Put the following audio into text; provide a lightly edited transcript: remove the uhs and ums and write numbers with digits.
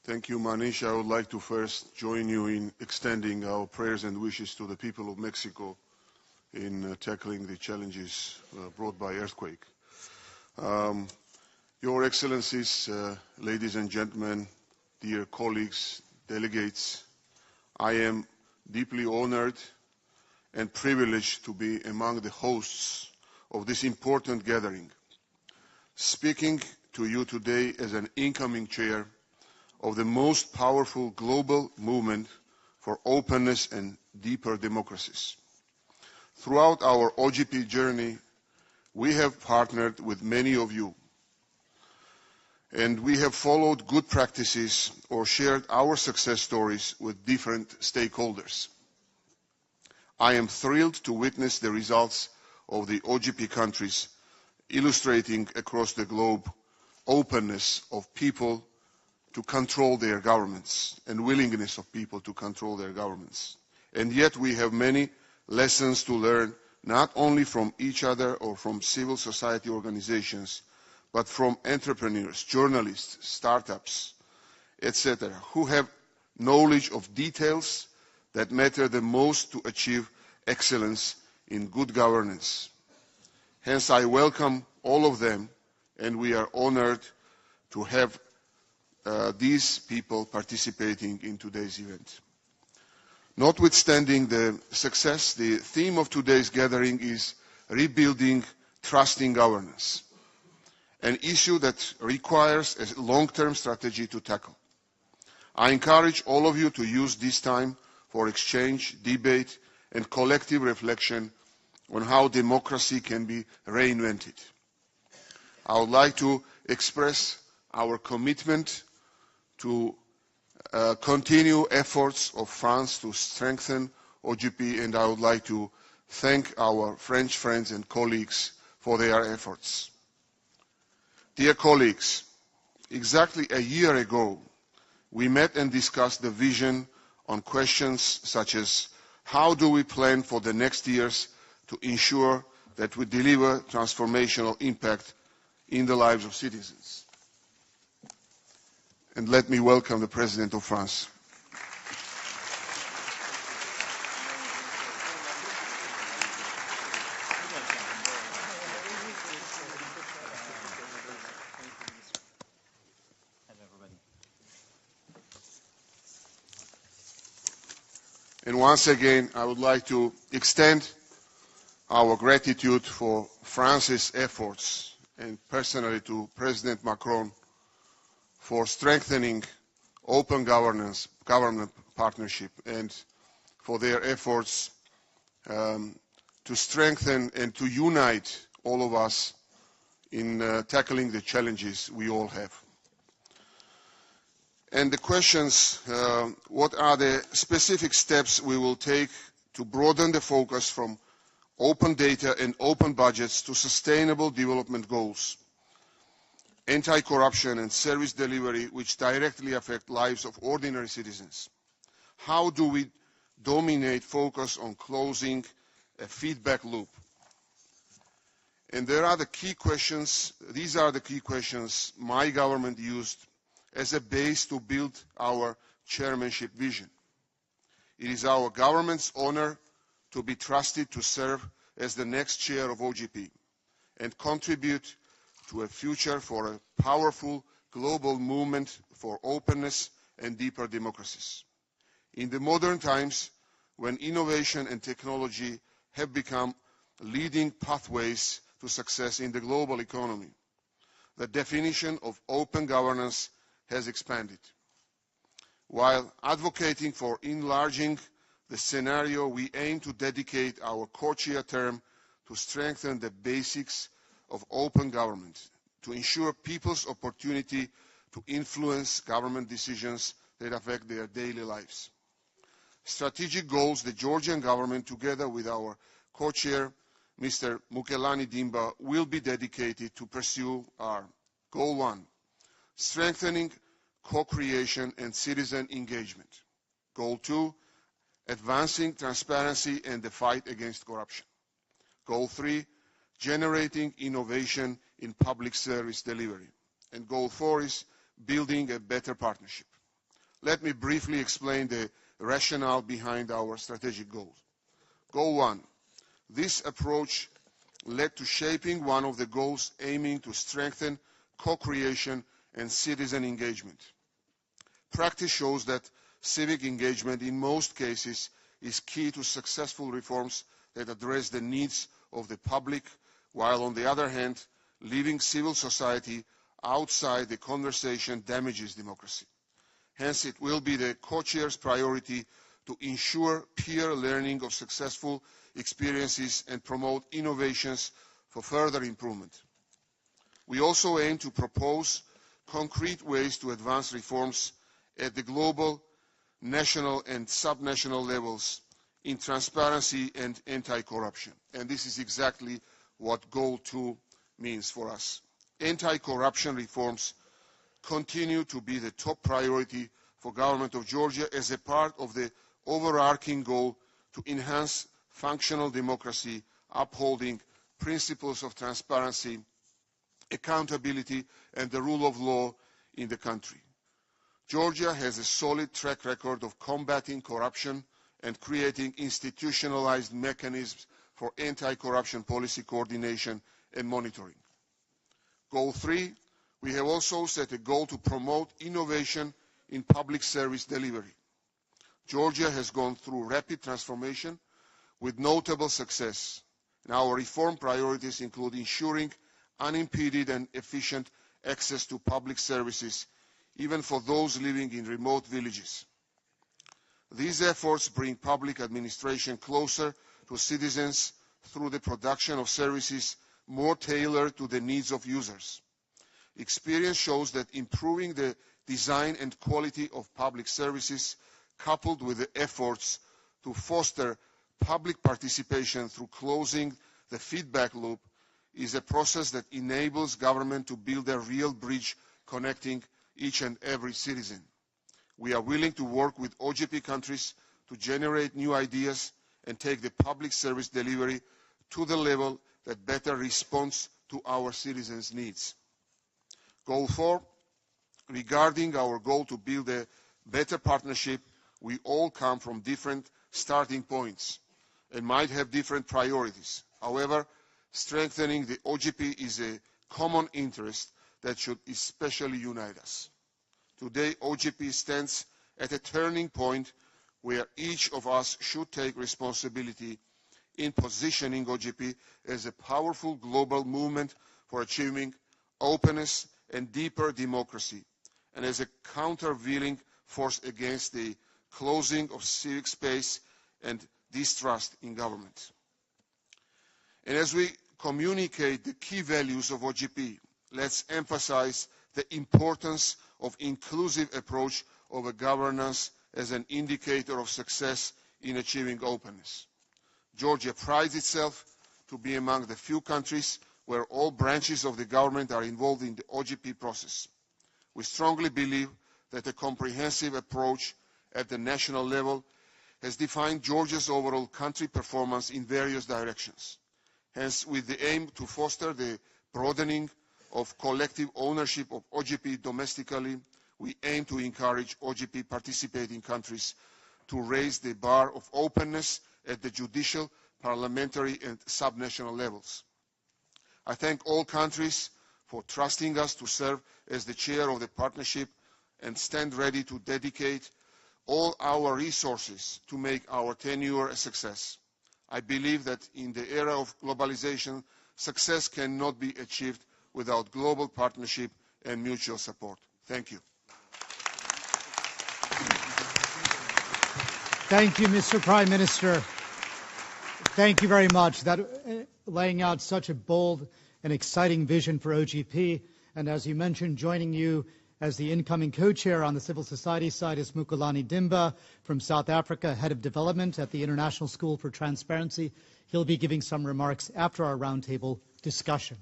Thank you, Manish. I would like to first join you in extending our prayers and wishes to the people of Mexico in tackling the challenges brought by earthquake. Your Excellencies, ladies and gentlemen, dear colleagues, delegates, I am deeply honored and privileged to be among the hosts of this important gathering, speaking to you today as an incoming chair of the most powerful global movement for openness and deeper democracies. Throughout our OGP journey, we have partnered with many of you, and we have followed good practices or shared our success stories with different stakeholders. I am thrilled to witness the results of the OGP countries, illustrating across the globe openness of people to control their governments and willingness of people to control their governments. And yet we have many lessons to learn, not only from each other or from civil society organizations, but from entrepreneurs, journalists, startups, etc., who have knowledge of details that matter the most to achieve excellence in good governance. Hence, I welcome all of them, and we are honored to have these people participating in today's event. Notwithstanding the success, the theme of today's gathering is rebuilding trust in governance, an issue that requires a long-term strategy to tackle. I encourage all of you to use this time for exchange, debate, and collective reflection on how democracy can be reinvented. I would like to express our commitment to continue efforts of France to strengthen OGP, and I would like to thank our French friends and colleagues for their efforts. Dear colleagues, exactly a year ago, we met and discussed the vision on questions such as how do we plan for the next years to ensure that we deliver transformational impact in the lives of citizens. And let me welcome the President of France. And once again, I would like to extend our gratitude for France's efforts, and personally to President Macron, for strengthening open government partnership, and for their efforts to strengthen and to unite all of us in tackling the challenges we all have. And the questions, what are the specific steps we will take to broaden the focus from open data and open budgets to sustainable development goals, anti-corruption and service delivery which directly affect lives of ordinary citizens? How do we dominate focus on closing a feedback loop? And there are the key questions, these are the key questions my government used as a base to build our chairmanship vision. It is our government's honor to be trusted to serve as the next chair of OGP and contribute to a future for a powerful global movement for openness and deeper democracies. In the modern times, when innovation and technology have become leading pathways to success in the global economy, the definition of open governance has expanded. While advocating for enlarging the scenario, we aim to dedicate our co-chair term to strengthen the basics of open government, to ensure people's opportunity to influence government decisions that affect their daily lives. Strategic goals the Georgian government, together with our co-chair, Mr. Mukelani Dimba, will be dedicated to pursue are: Goal 1, strengthening co-creation and citizen engagement. Goal 2, advancing transparency and the fight against corruption. Goal 3, generating innovation in public service delivery. And Goal 4 is building a better partnership. Let me briefly explain the rationale behind our strategic goals. Goal 1. This approach led to shaping one of the goals aiming to strengthen co-creation and citizen engagement. Practice shows that civic engagement in most cases is key to successful reforms that address the needs of the public, while on the other hand, leaving civil society outside the conversation damages democracy. Hence, it will be the co-chair's priority to ensure peer learning of successful experiences and promote innovations for further improvement. We also aim to propose concrete ways to advance reforms at the global, national and subnational levels in transparency and anti-corruption. And this is exactly what Goal 2 means for us. Anti-corruption reforms continue to be the top priority for government of Georgia as a part of the overarching goal to enhance functional democracy, upholding principles of transparency, accountability, and the rule of law in the country. Georgia has a solid track record of combating corruption and creating institutionalized mechanisms for anti-corruption policy coordination and monitoring. Goal 3, we have also set a goal to promote innovation in public service delivery. Georgia has gone through rapid transformation with notable success, and our reform priorities include ensuring unimpeded and efficient access to public services, even for those living in remote villages. These efforts bring public administration closer to citizens through the production of services more tailored to the needs of users. Experience shows that improving the design and quality of public services, coupled with the efforts to foster public participation through closing the feedback loop, is a process that enables government to build a real bridge connecting each and every citizen. We are willing to work with OGP countries to generate new ideas and take the public service delivery to the level that better responds to our citizens' needs. Goal 4, regarding our goal to build a better partnership, we all come from different starting points and might have different priorities. However, strengthening the OGP is a common interest that should especially unite us. Today, OGP stands at a turning point where each of us should take responsibility in positioning OGP as a powerful global movement for achieving openness and deeper democracy, and as a countervailing force against the closing of civic space and distrust in government. And as we communicate the key values of OGP, let's emphasize the importance of inclusive approach of a governance as an indicator of success in achieving openness. Georgia prides itself to be among the few countries where all branches of the government are involved in the OGP process. We strongly believe that a comprehensive approach at the national level has defined Georgia's overall country performance in various directions. Hence, with the aim to foster the broadening of collective ownership of OGP domestically, we aim to encourage OGP participating countries to raise the bar of openness at the judicial, parliamentary, and subnational levels. I thank all countries for trusting us to serve as the chair of the partnership and stand ready to dedicate all our resources to make our tenure a success. I believe that in the era of globalization, success cannot be achieved without global partnership and mutual support. Thank you. Thank you, Mr. Prime Minister. Thank you very much. That laying out such a bold and exciting vision for OGP. And as you mentioned, joining you as the incoming co-chair on the civil society side is Mukulani Dimba from South Africa, head of development at the International School for Transparency. He'll be giving some remarks after our roundtable discussion.